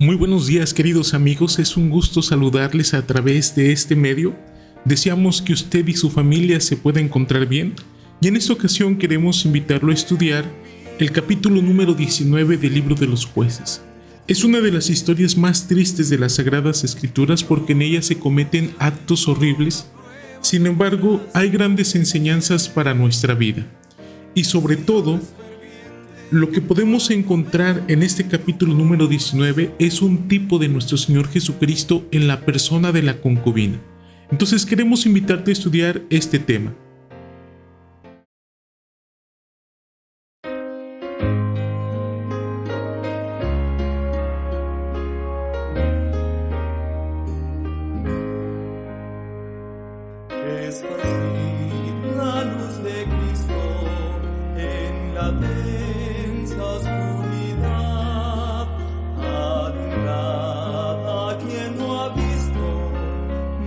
Muy buenos días, queridos amigos, es un gusto saludarles a través de este medio. Deseamos que usted y su familia se puedan encontrar bien y en esta ocasión queremos invitarlo a estudiar el capítulo número 19 del libro de los jueces. Es una de las historias más tristes de las Sagradas Escrituras porque en ella se cometen actos horribles. Sin embargo, hay grandes enseñanzas para nuestra vida y sobre todo, lo que podemos encontrar en este capítulo número 19 es un tipo de nuestro Señor Jesucristo en la persona de la concubina. Entonces queremos invitarte a estudiar este tema. Esparcid la luz de Cristo en la densa oscuridad, alumbrad a quien no ha visto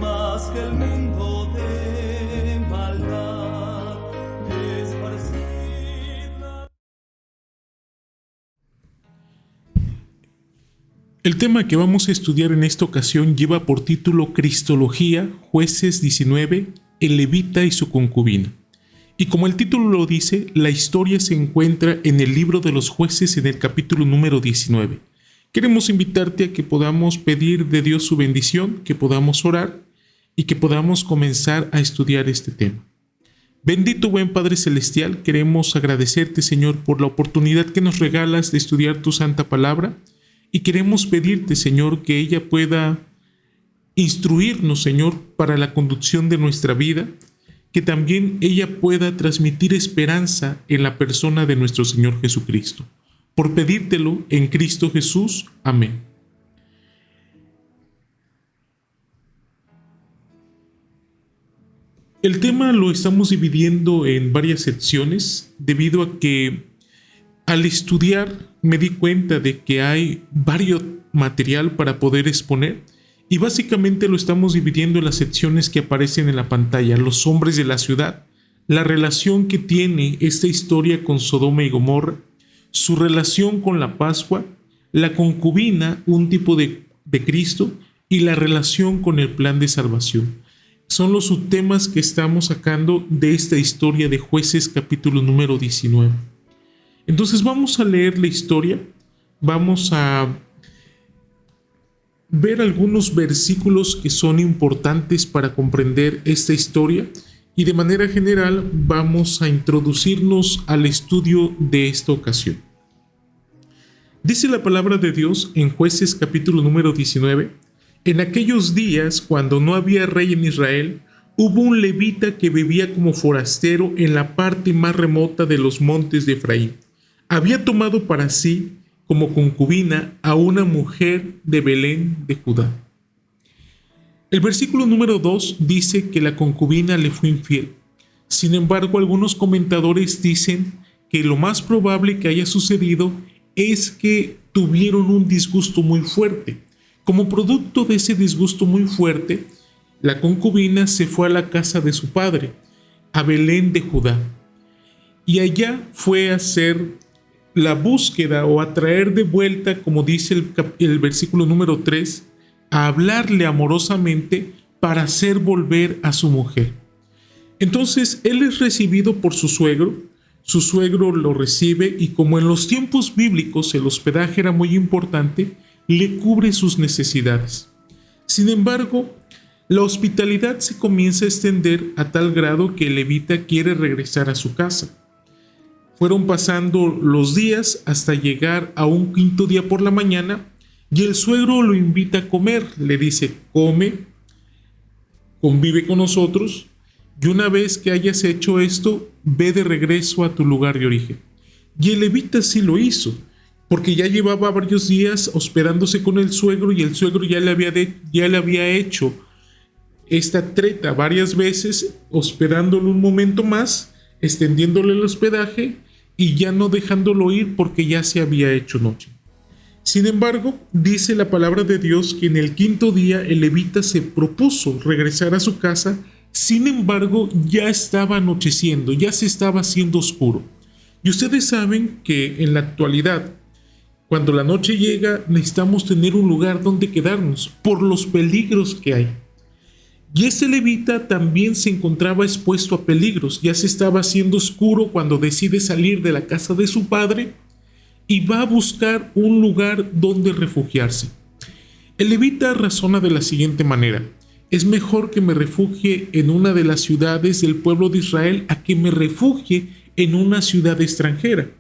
más que el mundo de maldad. Esparcid la... El tema que vamos a estudiar en esta ocasión lleva por título Cristología, Jueces 19, el levita y su concubina. Y como el título lo dice, la historia se encuentra en el libro de los jueces en el capítulo número 19. Queremos invitarte a que podamos pedir de Dios su bendición, que podamos orar y que podamos comenzar a estudiar este tema. Bendito buen Padre Celestial, queremos agradecerte, Señor, por la oportunidad que nos regalas de estudiar tu santa palabra y queremos pedirte, Señor, que ella pueda instruirnos, Señor, para la conducción de nuestra vida, que también ella pueda transmitir esperanza en la persona de nuestro Señor Jesucristo. Por pedírtelo en Cristo Jesús. Amén. El tema lo estamos dividiendo en varias secciones debido a que al estudiar me di cuenta de que hay varios material para poder exponer y básicamente lo estamos dividiendo en las secciones que aparecen en la pantalla: los hombres de la ciudad, la relación que tiene esta historia con Sodoma y Gomorra, su relación con la Pascua, la concubina, un tipo de Cristo, y la relación con el plan de salvación. Son los subtemas que estamos sacando de esta historia de Jueces capítulo número 19. Entonces vamos a leer la historia, vamos a ver algunos versículos que son importantes para comprender esta historia y de manera general vamos a introducirnos al estudio de esta ocasión. Dice la palabra de Dios en Jueces capítulo número 19: en aquellos días, cuando no había rey en Israel, hubo un levita que vivía como forastero en la parte más remota de los montes de Efraín. Había tomado para sí como concubina a una mujer de Belén de Judá. El versículo número 2 dice que la concubina le fue infiel. Sin embargo, algunos comentadores dicen que lo más probable que haya sucedido es que tuvieron un disgusto muy fuerte. Como producto de ese disgusto muy fuerte, la concubina se fue a la casa de su padre, a Belén de Judá, y allá fue a hacer la búsqueda o a traer de vuelta, como dice el versículo número 3, a hablarle amorosamente para hacer volver a su mujer. Entonces él es recibido por su suegro lo recibe y como en los tiempos bíblicos el hospedaje era muy importante, le cubre sus necesidades. Sin embargo, la hospitalidad se comienza a extender a tal grado que el levita quiere regresar a su casa. Fueron pasando los días hasta llegar a un quinto día por la mañana y el suegro lo invita a comer. Le dice: come, convive con nosotros y una vez que hayas hecho esto, ve de regreso a tu lugar de origen. Y el levita sí lo hizo, porque ya llevaba varios días hospedándose con el suegro y el suegro ya le había hecho esta treta varias veces, hospedándolo un momento más, extendiéndole el hospedaje y ya no dejándolo ir porque ya se había hecho noche. Sin embargo, dice la palabra de Dios que en el quinto día el levita se propuso regresar a su casa. Sin embargo, ya estaba anocheciendo, ya se estaba haciendo oscuro. Y ustedes saben que en la actualidad Cuando la noche llega, necesitamos tener un lugar donde quedarnos por los peligros que hay. Y este levita también se encontraba expuesto a peligros. Ya se estaba haciendo oscuro cuando decide salir de la casa de su padre y va a buscar un lugar donde refugiarse. El levita razona de la siguiente manera: es mejor que me refugie en una de las ciudades del pueblo de Israel a que me refugie en una ciudad extranjera.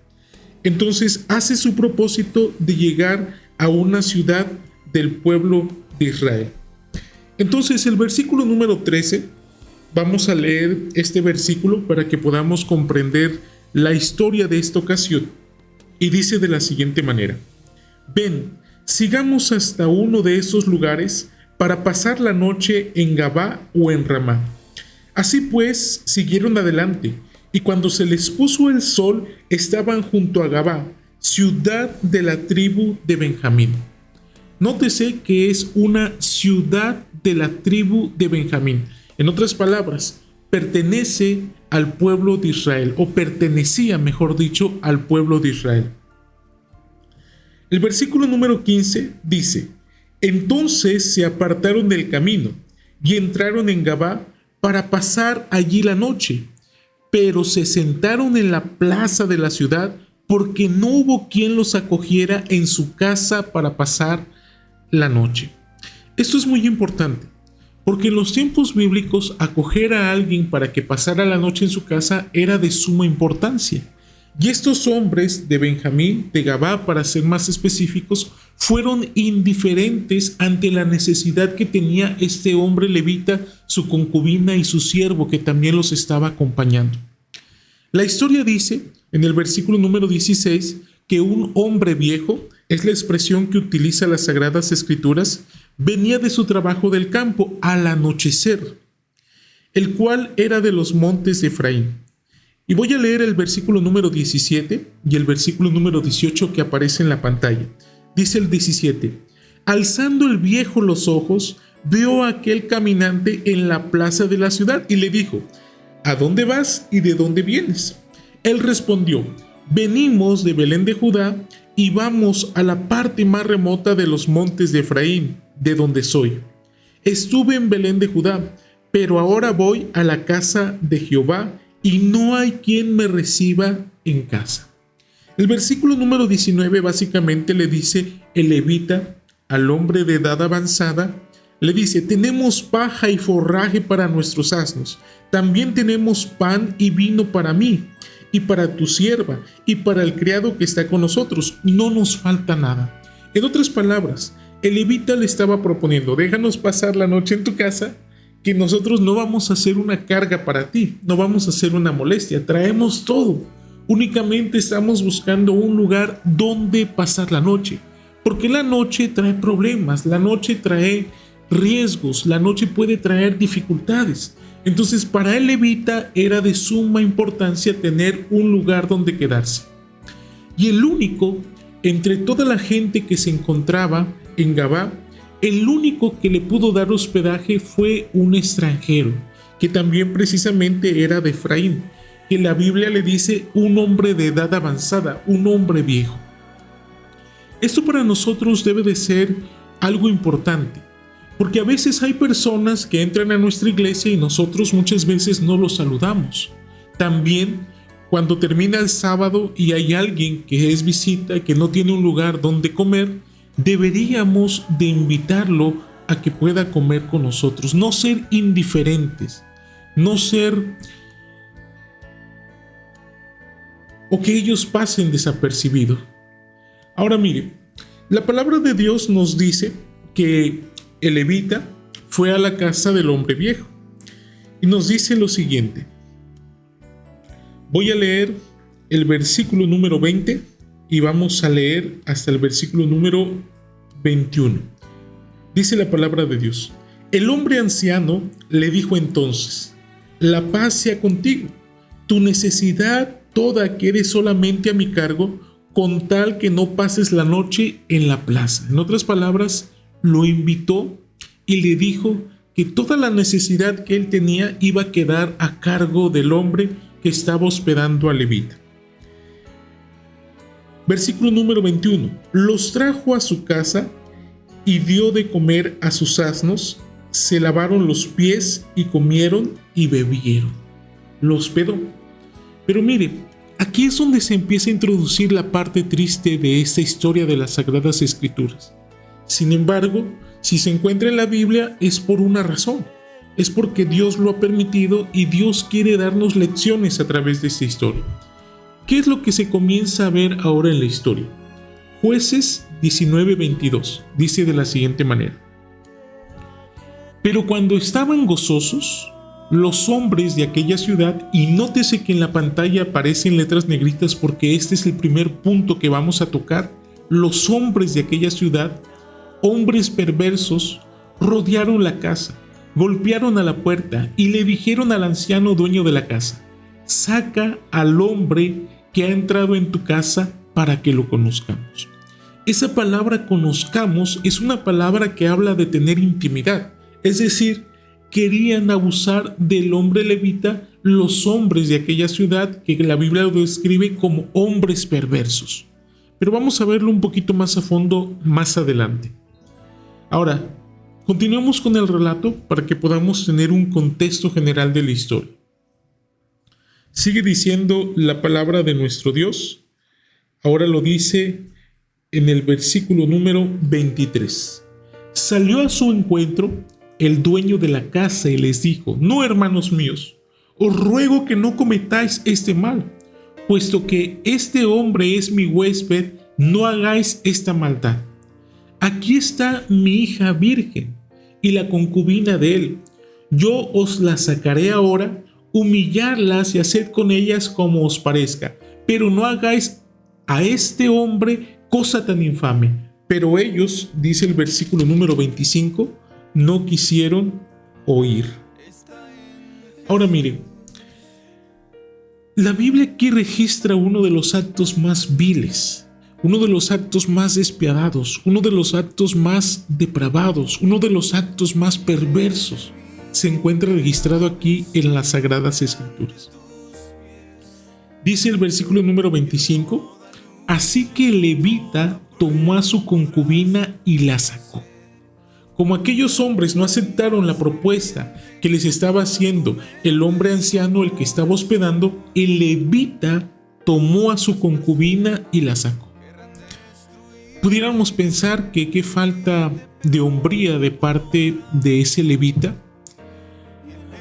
Entonces hace su propósito de llegar a una ciudad del pueblo de Israel. Entonces el versículo número 13, vamos a leer este versículo para que podamos comprender la historia de esta ocasión. Y dice de la siguiente manera: ven, sigamos hasta uno de esos lugares para pasar la noche en Gabá o en Ramá. Así pues, siguieron adelante, y cuando se les puso el sol, estaban junto a Gabá, ciudad de la tribu de Benjamín. Nótese que es una ciudad de la tribu de Benjamín. En otras palabras, pertenece al pueblo de Israel, o pertenecía, mejor dicho, al pueblo de Israel. El versículo número 15 dice: entonces se apartaron del camino y entraron en Gabá para pasar allí la noche, pero se sentaron en la plaza de la ciudad porque no hubo quien los acogiera en su casa para pasar la noche. Esto es muy importante, porque en los tiempos bíblicos acoger a alguien para que pasara la noche en su casa era de suma importancia. Y estos hombres de Benjamín, de Gabá para ser más específicos, fueron indiferentes ante la necesidad que tenía este hombre levita, su concubina y su siervo que también los estaba acompañando. La historia dice, en el versículo número 16, que un hombre viejo, es la expresión que utiliza las Sagradas Escrituras, venía de su trabajo del campo al anochecer, el cual era de los montes de Efraín. Y voy a leer el versículo número 17 y el versículo número 18 que aparece en la pantalla. Dice el 17: alzando el viejo los ojos, vio a aquel caminante en la plaza de la ciudad y le dijo: ¿a dónde vas y de dónde vienes? Él respondió: venimos de Belén de Judá y vamos a la parte más remota de los montes de Efraín, de donde soy. Estuve en Belén de Judá, pero ahora voy a la casa de Jehová y no hay quien me reciba en casa. El versículo número 19 básicamente le dice el levita al hombre de edad avanzada, le dice: tenemos paja y forraje para nuestros asnos, también tenemos pan y vino para mí, y para tu sierva, y para el criado que está con nosotros, no nos falta nada. En otras palabras, el levita le estaba proponiendo: déjanos pasar la noche en tu casa, que nosotros no vamos a hacer una carga para ti, no vamos a hacer una molestia, traemos todo. Únicamente estamos buscando un lugar donde pasar la noche, porque la noche trae problemas, la noche trae riesgos, la noche puede traer dificultades. Entonces, para el levita era de suma importancia tener un lugar donde quedarse. Y el único, entre toda la gente que se encontraba en Gabá, el único que le pudo dar hospedaje fue un extranjero, que también precisamente era de Efraín, que la Biblia le dice un hombre de edad avanzada, un hombre viejo. Esto para nosotros debe de ser algo importante, porque a veces hay personas que entran a nuestra iglesia y nosotros muchas veces no los saludamos. También cuando termina el sábado y hay alguien que es visita, que no tiene un lugar donde comer, deberíamos de invitarlo a que pueda comer con nosotros, no ser indiferentes, no ser o que ellos pasen desapercibidos. Ahora mire, la palabra de Dios nos dice que el levita fue a la casa del hombre viejo y nos dice lo siguiente. Voy a leer el versículo número 20 y vamos a leer hasta el versículo número 21. Dice la palabra de Dios: el hombre anciano le dijo entonces: la paz sea contigo, tu necesidad toda quede solamente a mi cargo, con tal que no pases la noche en la plaza. En otras palabras, lo invitó y le dijo que toda la necesidad que él tenía iba a quedar a cargo del hombre que estaba hospedando al levita. Versículo número 21. Los trajo a su casa y dio de comer a sus asnos, se lavaron los pies y comieron y bebieron. Los hospedó. Pero mire, aquí es donde se empieza a introducir la parte triste de esta historia de las Sagradas Escrituras. Sin embargo, si se encuentra en la Biblia es por una razón. Es porque Dios lo ha permitido y Dios quiere darnos lecciones a través de esta historia. ¿Qué es lo que se comienza a ver ahora en la historia? Jueces 19:22 dice de la siguiente manera: pero cuando estaban gozosos, los hombres de aquella ciudad, y nótese que en la pantalla aparecen letras negritas porque este es el primer punto que vamos a tocar, los hombres de aquella ciudad, hombres perversos, rodearon la casa, golpearon a la puerta y le dijeron al anciano dueño de la casa: saca al hombre que ha entrado en tu casa para que lo conozcamos. Esa palabra conozcamos es una palabra que habla de tener intimidad, es decir, querían abusar del hombre levita los hombres de aquella ciudad que la Biblia lo describe como hombres perversos. Pero vamos a verlo un poquito más a fondo más adelante. Ahora, continuemos con el relato para que podamos tener un contexto general de la historia. Sigue diciendo la palabra de nuestro Dios. Ahora lo dice en el versículo número 23. Salió a su encuentro el dueño de la casa y les dijo: no, hermanos míos, os ruego que no cometáis este mal, puesto que este hombre es mi huésped, no hagáis esta maldad. Aquí está mi hija virgen y la concubina de él. Yo os la sacaré ahora, humillarlas y haced con ellas como os parezca, pero no hagáis a este hombre cosa tan infame. Pero ellos, dice el versículo número 25, no quisieron oír. Ahora miren, la Biblia aquí registra uno de los actos más viles, uno de los actos más despiadados, uno de los actos más depravados, uno de los actos más perversos. Se encuentra registrado aquí en las Sagradas Escrituras. Dice el versículo número 25, así que el levita tomó a su concubina y la sacó. Como aquellos hombres no aceptaron la propuesta que les estaba haciendo el hombre anciano, el que estaba hospedando, el levita tomó a su concubina y la sacó. Pudiéramos pensar que qué falta de hombría de parte de ese levita.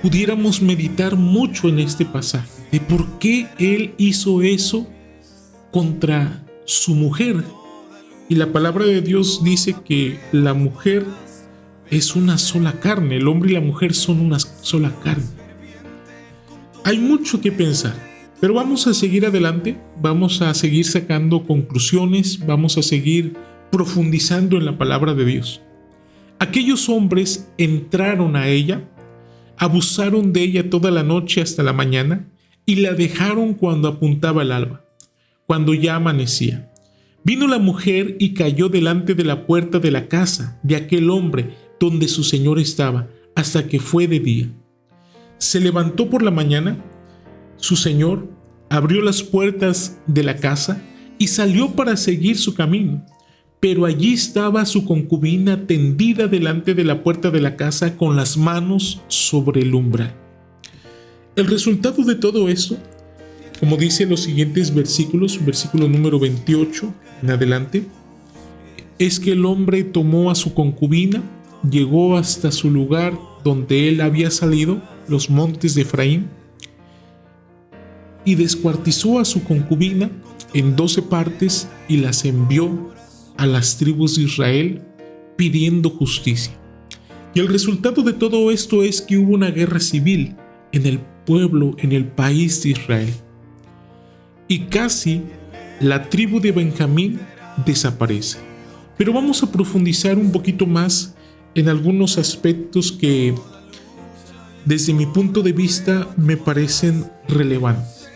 Pudiéramos meditar mucho en este pasaje de por qué él hizo eso contra su mujer. Y la palabra de Dios dice que la mujer es una sola carne, el hombre y la mujer son una sola carne. Hay mucho que pensar, pero vamos a seguir adelante, vamos a seguir sacando conclusiones, vamos a seguir profundizando en la palabra de Dios. Aquellos hombres entraron a ella, abusaron de ella toda la noche hasta la mañana y la dejaron cuando apuntaba el alba, cuando ya amanecía. Vino la mujer y cayó delante de la puerta de la casa de aquel hombre donde su señor estaba, hasta que fue de día. Se levantó por la mañana, su señor abrió las puertas de la casa y salió para seguir su camino, pero allí estaba su concubina tendida delante de la puerta de la casa con las manos sobre el umbral. El resultado de todo esto, como dice en los siguientes versículos, versículo número 28 en adelante, es que el hombre tomó a su concubina, llegó hasta su lugar donde él había salido, los montes de Efraín, y descuartizó a su concubina en 12 partes y las envió a las tribus de Israel pidiendo justicia. Y el resultado de todo esto es que hubo una guerra civil en el pueblo, en el país de Israel. Y casi la tribu de Benjamín desaparece. Pero vamos a profundizar un poquito más en algunos aspectos que desde mi punto de vista me parecen relevantes.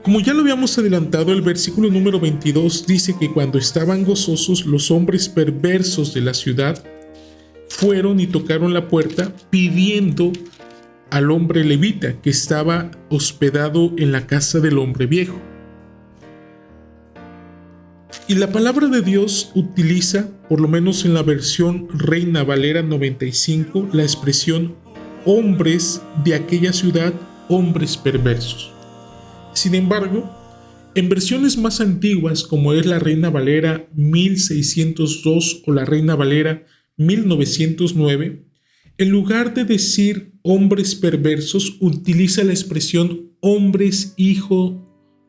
Como ya lo habíamos adelantado, el versículo número 22 dice que cuando estaban gozosos, los hombres perversos de la ciudad fueron y tocaron la puerta pidiendo al hombre levita que estaba hospedado en la casa del hombre viejo. Y la palabra de Dios utiliza, por lo menos en la versión Reina Valera 95, la expresión hombres de aquella ciudad, hombres perversos. Sin embargo, en versiones más antiguas, como es la Reina Valera 1602 o la Reina Valera 1909, en lugar de decir hombres perversos, utiliza la expresión hombres hijo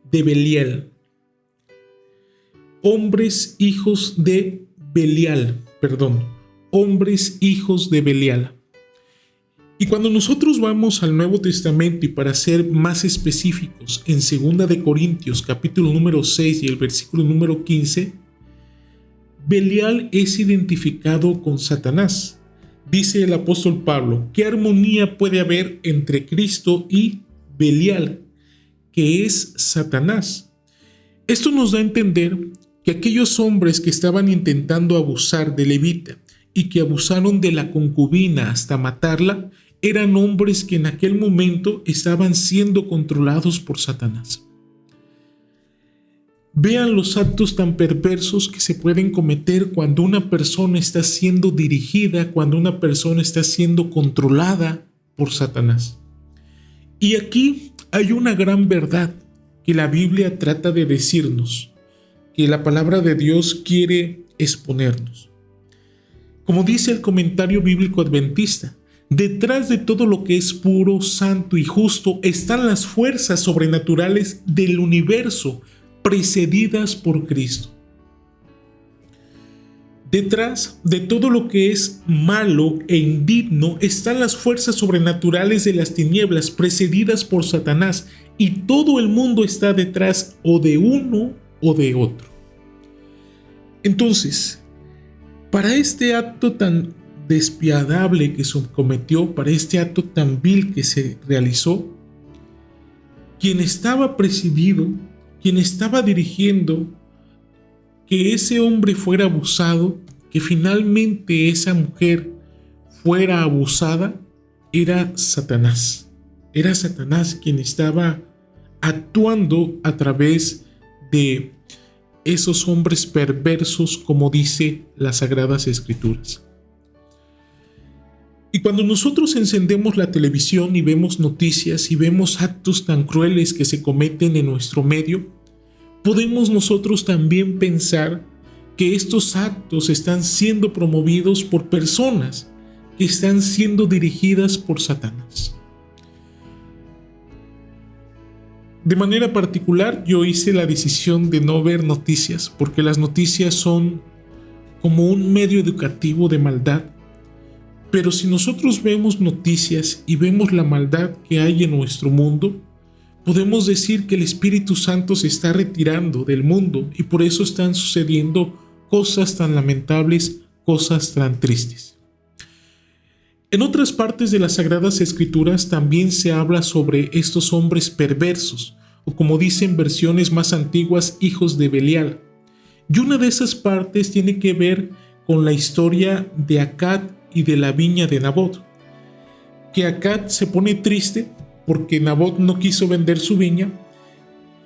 de Belial. Hombres hijos de Belial. Y cuando nosotros vamos al Nuevo Testamento y para ser más específicos, en 2 de Corintios capítulo número 6 y el versículo número 15, Belial es identificado con Satanás. Dice el apóstol Pablo, ¿qué armonía puede haber entre Cristo y Belial, que es Satanás? Esto nos da a entender que aquellos hombres que estaban intentando abusar de Levita y que abusaron de la concubina hasta matarla, eran hombres que en aquel momento estaban siendo controlados por Satanás. Vean los actos tan perversos que se pueden cometer cuando una persona está siendo dirigida, cuando una persona está siendo controlada por Satanás. Y aquí hay una gran verdad que la Biblia trata de decirnos, que la palabra de Dios quiere exponernos. Como dice el comentario bíblico adventista, detrás de todo lo que es puro, santo y justo están las fuerzas sobrenaturales del universo precedidas por Cristo. Detrás de todo lo que es malo e indigno están las fuerzas sobrenaturales de las tinieblas precedidas por Satanás, y todo el mundo está detrás o de uno o de otro. Entonces, para este acto tan despiadable que se cometió, para este acto tan vil que se realizó, quien estaba presidido, quien estaba dirigiendo que ese hombre fuera abusado, que finalmente esa mujer fuera abusada, era Satanás. Era Satanás quien estaba actuando a través de esos hombres perversos, como dice las Sagradas Escrituras. Y cuando nosotros encendemos la televisión y vemos noticias y vemos actos tan crueles que se cometen en nuestro medio, podemos nosotros también pensar que estos actos están siendo promovidos por personas que están siendo dirigidas por Satanás. De manera particular, yo hice la decisión de no ver noticias, porque las noticias son como un medio educativo de maldad. Pero si nosotros vemos noticias y vemos la maldad que hay en nuestro mundo, podemos decir que el Espíritu Santo se está retirando del mundo y por eso están sucediendo cosas tan lamentables, cosas tan tristes. En otras partes de las Sagradas Escrituras también se habla sobre estos hombres perversos, o como dicen versiones más antiguas, hijos de Belial. Y una de esas partes tiene que ver con la historia de Acab y de la viña de Nabot. Que Acab se pone triste porque Nabot no quiso vender su viña,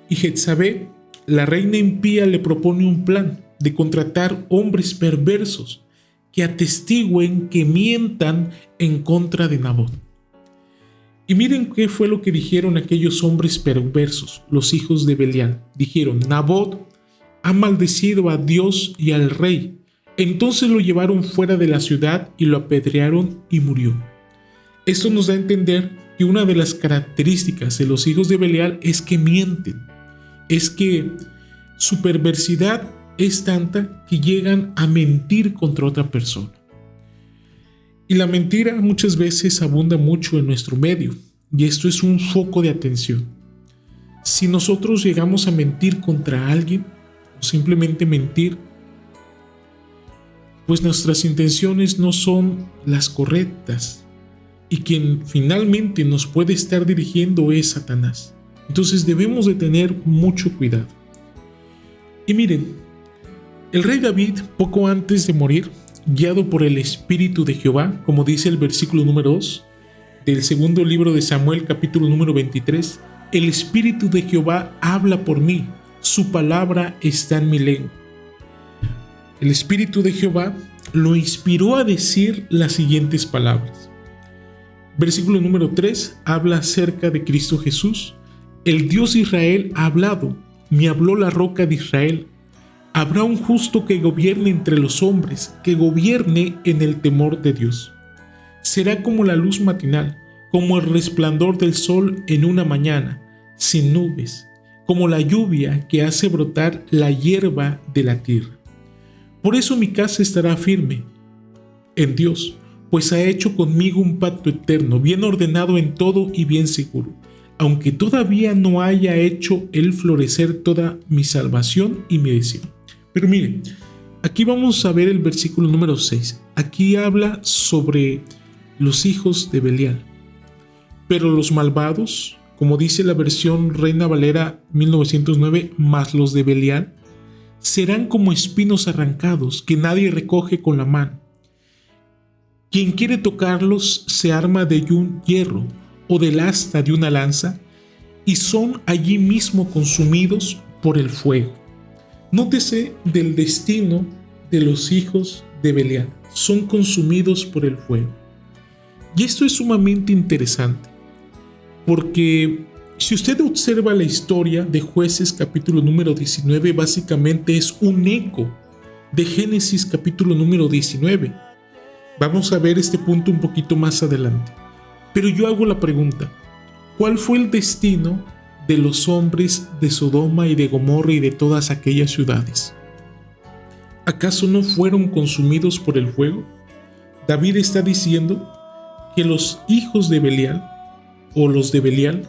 y Jezabel, la reina impía, le propone un plan de contratar hombres perversos que atestiguen, que mientan en contra de Nabot. Y miren qué fue lo que dijeron aquellos hombres perversos, los hijos de Belial. Dijeron: Nabot ha maldecido a Dios y al rey. Entonces lo llevaron fuera de la ciudad y lo apedrearon y murió. Esto nos da a entender que una de las características de los hijos de Belial es que mienten. Es que su perversidad es tanta que llegan a mentir contra otra persona. Y la mentira muchas veces abunda mucho en nuestro medio, y esto es un foco de atención. Si nosotros llegamos a mentir contra alguien, o simplemente mentir, pues nuestras intenciones no son las correctas, y quien finalmente nos puede estar dirigiendo es Satanás. Entonces debemos de tener mucho cuidado. Y miren, el rey David, poco antes de morir, guiado por el Espíritu de Jehová, como dice el versículo número 2 del segundo libro de Samuel, capítulo número 23, el Espíritu de Jehová habla por mí, su palabra está en mi lengua. el Espíritu de Jehová lo inspiró a decir las siguientes palabras. Versículo número 3 habla acerca de Cristo Jesús. El Dios de Israel ha hablado, me habló la roca de Israel. Habrá un justo que gobierne entre los hombres, que gobierne en el temor de Dios. Será como la luz matinal, como el resplandor del sol en una mañana, sin nubes, como la lluvia que hace brotar la hierba de la tierra. Por eso mi casa estará firme en Dios, pues ha hecho conmigo un pacto eterno, bien ordenado en todo y bien seguro, aunque todavía no haya hecho él florecer toda mi salvación y mi deseo. Pero miren, aquí vamos a ver el versículo número 6. Aquí habla sobre los hijos de Belial. Pero los malvados, como dice la versión Reina Valera 1909, más los de Belial, serán como espinos arrancados que nadie recoge con la mano. Quien quiere tocarlos se arma de un hierro o del asta de una lanza y son allí mismo consumidos por el fuego. Nótese del destino de los hijos de Belial. Son consumidos por el fuego. Y esto es sumamente interesante, porque si usted observa la historia de Jueces capítulo número 19, básicamente es un eco de Génesis capítulo número 19. Vamos a ver este punto un poquito más adelante. Pero yo hago la pregunta, ¿cuál fue el destino de los hombres de Sodoma y de Gomorra y de todas aquellas ciudades? ¿Acaso no fueron consumidos por el fuego? David está diciendo que los hijos de Belial, o los de Belial,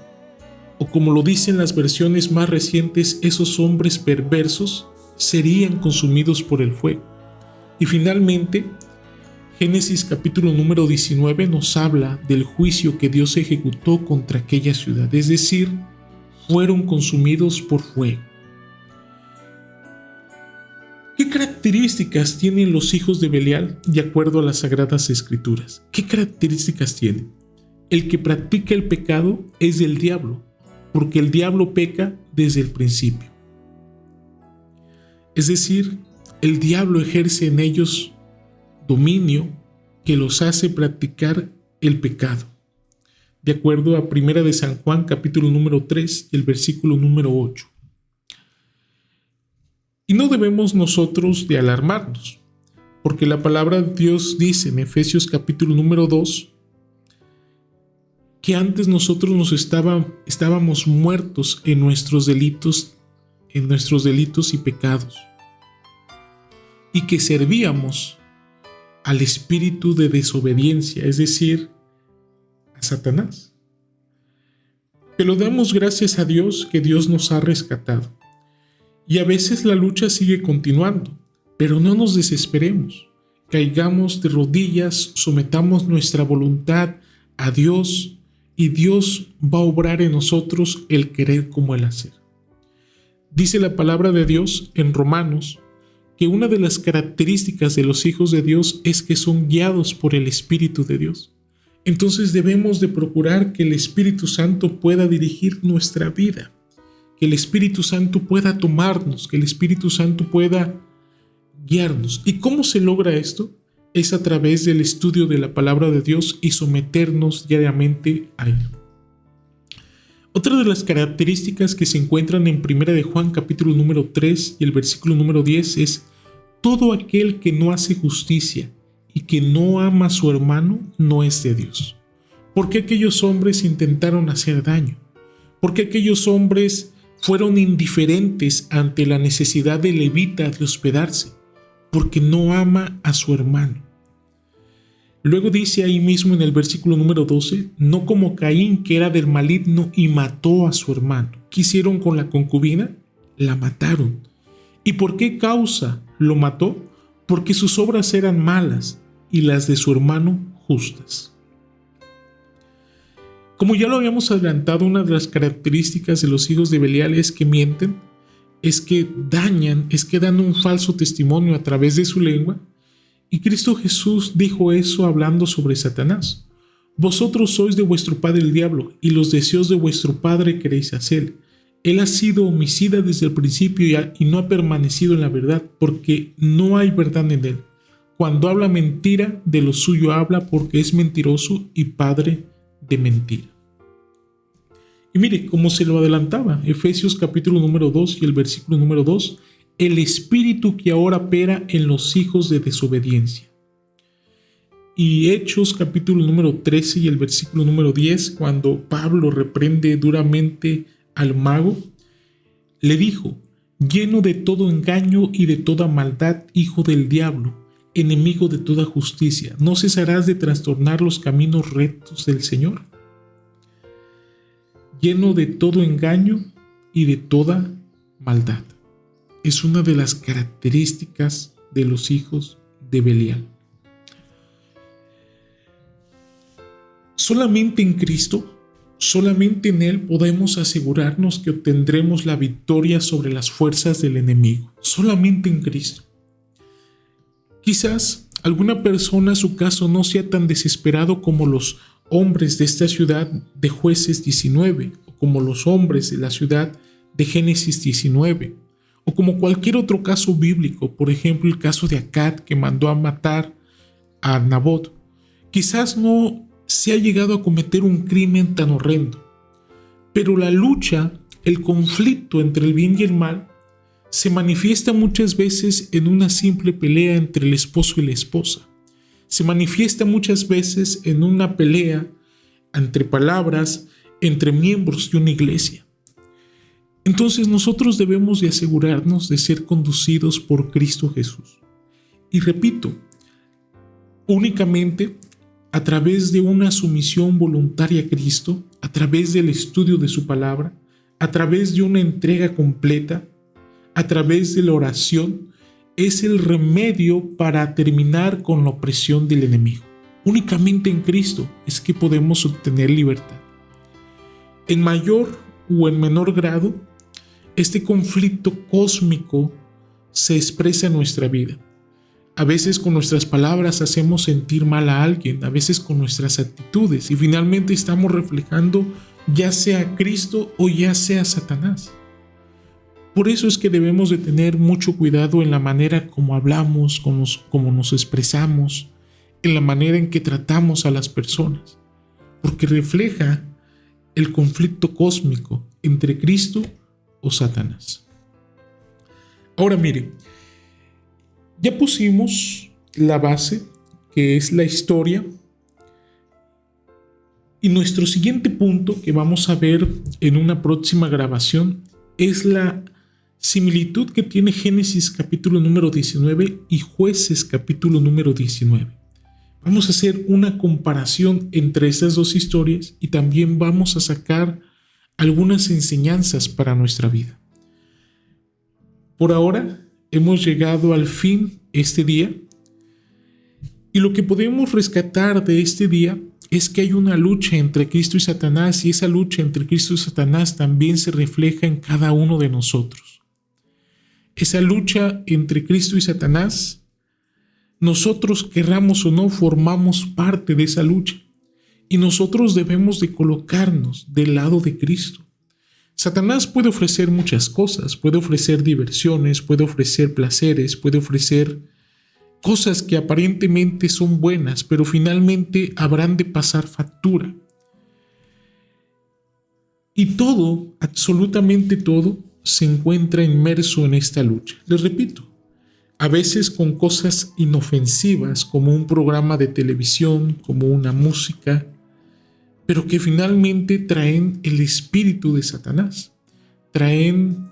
o como lo dicen las versiones más recientes, esos hombres perversos, serían consumidos por el fuego. Y finalmente, Génesis capítulo número 19 nos habla del juicio que Dios ejecutó contra aquella ciudad, es decir, fueron consumidos por fuego. ¿Qué características tienen los hijos de Belial de acuerdo a las Sagradas Escrituras? ¿Qué características tienen? El que practica el pecado es del diablo, porque el diablo peca desde el principio. Es decir, el diablo ejerce en ellos dominio que los hace practicar el pecado. De acuerdo a 1 de San Juan, capítulo número 3, y el versículo número 8. Y no debemos nosotros de alarmarnos, porque la palabra de Dios dice en Efesios capítulo número 2, que antes nosotros estábamos muertos en nuestros delitos y pecados, y que servíamos al espíritu de desobediencia, es decir, a Satanás. Pero damos gracias a Dios que Dios nos ha rescatado. Y a veces la lucha sigue continuando, pero no nos desesperemos. Caigamos de rodillas, sometamos nuestra voluntad a Dios y Dios va a obrar en nosotros el querer como el hacer. Dice la palabra de Dios en Romanos que una de las características de los hijos de Dios es que son guiados por el Espíritu de Dios. Entonces debemos de procurar que el Espíritu Santo pueda dirigir nuestra vida, que el Espíritu Santo pueda tomarnos, que el Espíritu Santo pueda guiarnos. ¿Y cómo se logra esto? Es a través del estudio de la palabra de Dios y someternos diariamente a Él. Otra de las características que se encuentran en 1 de Juan capítulo número 3 y el versículo número 10 es: todo aquel que no hace justicia y que no ama a su hermano no es de Dios. ¿Por qué aquellos hombres intentaron hacer daño? ¿Por qué aquellos hombres fueron indiferentes ante la necesidad de levita de hospedarse? Porque no ama a su hermano. Luego dice ahí mismo en el versículo número 12, no como Caín, que era del maligno y mató a su hermano. ¿Qué hicieron con la concubina? La mataron. ¿Y por qué causa lo mató? Porque sus obras eran malas y las de su hermano justas. Como ya lo habíamos adelantado, una de las características de los hijos de Belial es que mienten, es que dañan, es que dan un falso testimonio a través de su lengua. Y Cristo Jesús dijo eso hablando sobre Satanás. Vosotros sois de vuestro padre el diablo, y los deseos de vuestro padre queréis hacer. Él ha sido homicida desde el principio y no ha permanecido en la verdad, porque no hay verdad en él. Cuando habla mentira, de lo suyo habla, porque es mentiroso y padre de mentira. Y mire, como se lo adelantaba, Efesios capítulo número 2 y el versículo número 2, el espíritu que ahora opera en los hijos de desobediencia. Y Hechos capítulo número 13 y el versículo número 10, cuando Pablo reprende duramente al mago, le dijo: lleno de todo engaño y de toda maldad, hijo del diablo, enemigo de toda justicia, ¿no cesarás de trastornar los caminos rectos del Señor? Lleno de todo engaño y de toda maldad. Es una de las características de los hijos de Belial. Solamente en Cristo, solamente en Él podemos asegurarnos que obtendremos la victoria sobre las fuerzas del enemigo. Solamente en Cristo. Quizás alguna persona, su caso no sea tan desesperado como los hombres de esta ciudad de Jueces 19, o como los hombres de la ciudad de Génesis 19, o como cualquier otro caso bíblico, por ejemplo el caso de Acab, que mandó a matar a Nabot. Quizás no se ha llegado a cometer un crimen tan horrendo, pero la lucha, el conflicto entre el bien y el mal, se manifiesta muchas veces en una simple pelea entre el esposo y la esposa. Se manifiesta muchas veces en una pelea entre palabras, entre miembros de una iglesia. Entonces nosotros debemos de asegurarnos de ser conducidos por Cristo Jesús. Y repito, únicamente a través de una sumisión voluntaria a Cristo, a través del estudio de su palabra, a través de una entrega completa, a través de la oración, es el remedio para terminar con la opresión del enemigo. Únicamente en Cristo es que podemos obtener libertad. En mayor o en menor grado, este conflicto cósmico se expresa en nuestra vida. A veces con nuestras palabras hacemos sentir mal a alguien, a veces con nuestras actitudes, y finalmente estamos reflejando ya sea a Cristo o ya sea a Satanás. Por eso es que debemos de tener mucho cuidado en la manera como hablamos, como nos expresamos, en la manera en que tratamos a las personas, porque refleja el conflicto cósmico entre Cristo o Satanás. Ahora mire, ya pusimos la base, que es la historia, y nuestro siguiente punto que vamos a ver en una próxima grabación es la similitud que tiene Génesis capítulo número 19 y Jueces capítulo número 19. Vamos a hacer una comparación entre estas dos historias y también vamos a sacar algunas enseñanzas para nuestra vida. Por ahora hemos llegado al fin este día y lo que podemos rescatar de este día es que hay una lucha entre Cristo y Satanás, y esa lucha entre Cristo y Satanás también se refleja en cada uno de nosotros. Esa lucha entre Cristo y Satanás, nosotros querramos o no, formamos parte de esa lucha y nosotros debemos de colocarnos del lado de Cristo. Satanás puede ofrecer muchas cosas, puede ofrecer diversiones, puede ofrecer placeres, puede ofrecer cosas que aparentemente son buenas, pero finalmente habrán de pasar factura. Y todo, absolutamente todo, se encuentra inmerso en esta lucha. Les repito, a veces con cosas inofensivas como un programa de televisión, como una música, pero que finalmente traen el espíritu de Satanás, traen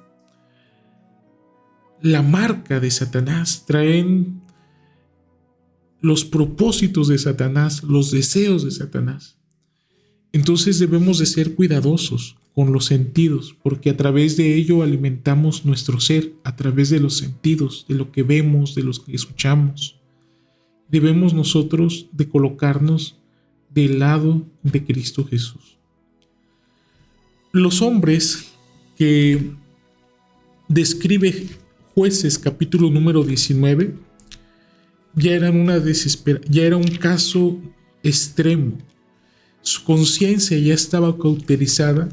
la marca de Satanás, traen los propósitos de Satanás, los deseos de Satanás. Entonces debemos de ser cuidadosos con los sentidos, porque a través de ello alimentamos nuestro ser, a través de los sentidos, de lo que vemos, de lo que escuchamos. Debemos nosotros de colocarnos del lado de Cristo Jesús. Los hombres que describe Jueces capítulo número 19 ya era un caso extremo. Su conciencia ya estaba cauterizada,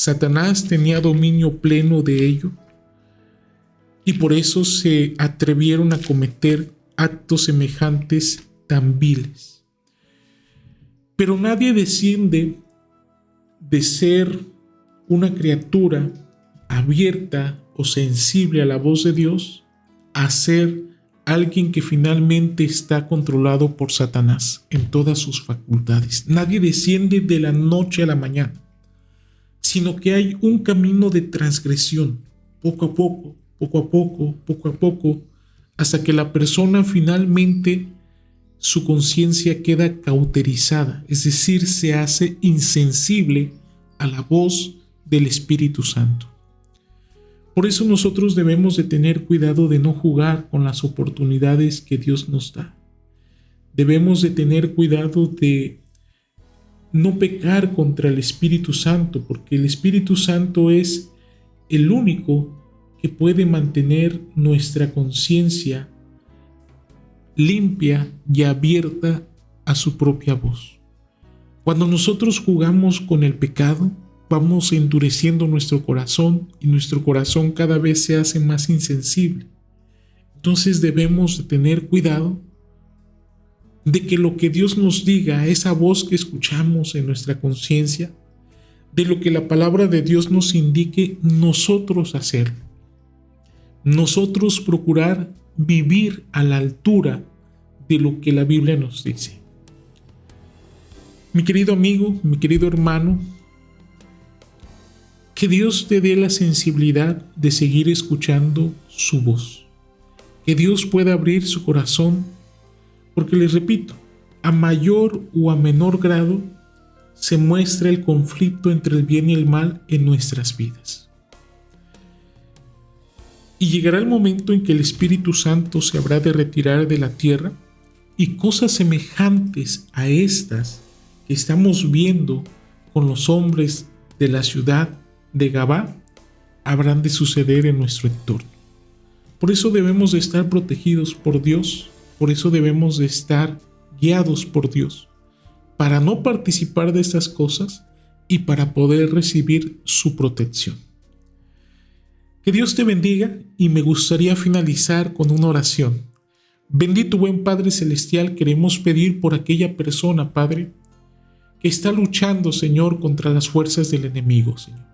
Satanás tenía dominio pleno de ello y por eso se atrevieron a cometer actos semejantes tan viles. Pero nadie desciende de ser una criatura abierta o sensible a la voz de Dios a ser alguien que finalmente está controlado por Satanás en todas sus facultades. Nadie desciende de la noche a la mañana, sino que hay un camino de transgresión, poco a poco, hasta que la persona finalmente su conciencia queda cauterizada, es decir, se hace insensible a la voz del Espíritu Santo. Por eso nosotros debemos de tener cuidado de no jugar con las oportunidades que Dios nos da. Debemos de tener cuidado de no pecar contra el Espíritu Santo, porque el Espíritu Santo es el único que puede mantener nuestra conciencia limpia y abierta a su propia voz. Cuando nosotros jugamos con el pecado, vamos endureciendo nuestro corazón y nuestro corazón cada vez se hace más insensible. Entonces debemos de tener cuidado de que lo que Dios nos diga, esa voz que escuchamos en nuestra conciencia, de lo que la palabra de Dios nos indique, nosotros hacerlo. Nosotros procurar vivir a la altura de lo que la Biblia nos dice. Mi querido amigo, mi querido hermano, que Dios te dé la sensibilidad de seguir escuchando su voz. Que Dios pueda abrir su corazón, porque les repito, a mayor o a menor grado se muestra el conflicto entre el bien y el mal en nuestras vidas. Y llegará el momento en que el Espíritu Santo se habrá de retirar de la tierra y cosas semejantes a estas que estamos viendo con los hombres de la ciudad de Gabá habrán de suceder en nuestro entorno. Por eso debemos de estar protegidos por Dios, por eso debemos de estar guiados por Dios, para no participar de estas cosas y para poder recibir su protección. Que Dios te bendiga y me gustaría finalizar con una oración. Bendito buen Padre Celestial, queremos pedir por aquella persona, Padre, que está luchando, Señor, contra las fuerzas del enemigo, Señor.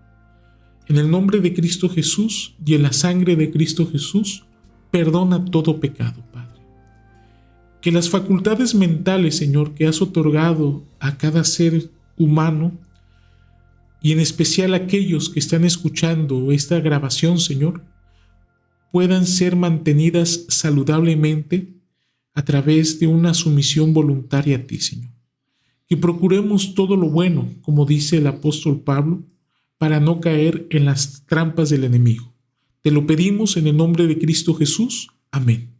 En el nombre de Cristo Jesús y en la sangre de Cristo Jesús, perdona todo pecado, Padre. Que las facultades mentales, Señor, que has otorgado a cada ser humano, y en especial aquellos que están escuchando esta grabación, Señor, puedan ser mantenidas saludablemente a través de una sumisión voluntaria a ti, Señor. Que procuremos todo lo bueno, como dice el apóstol Pablo, para no caer en las trampas del enemigo. Te lo pedimos en el nombre de Cristo Jesús. Amén.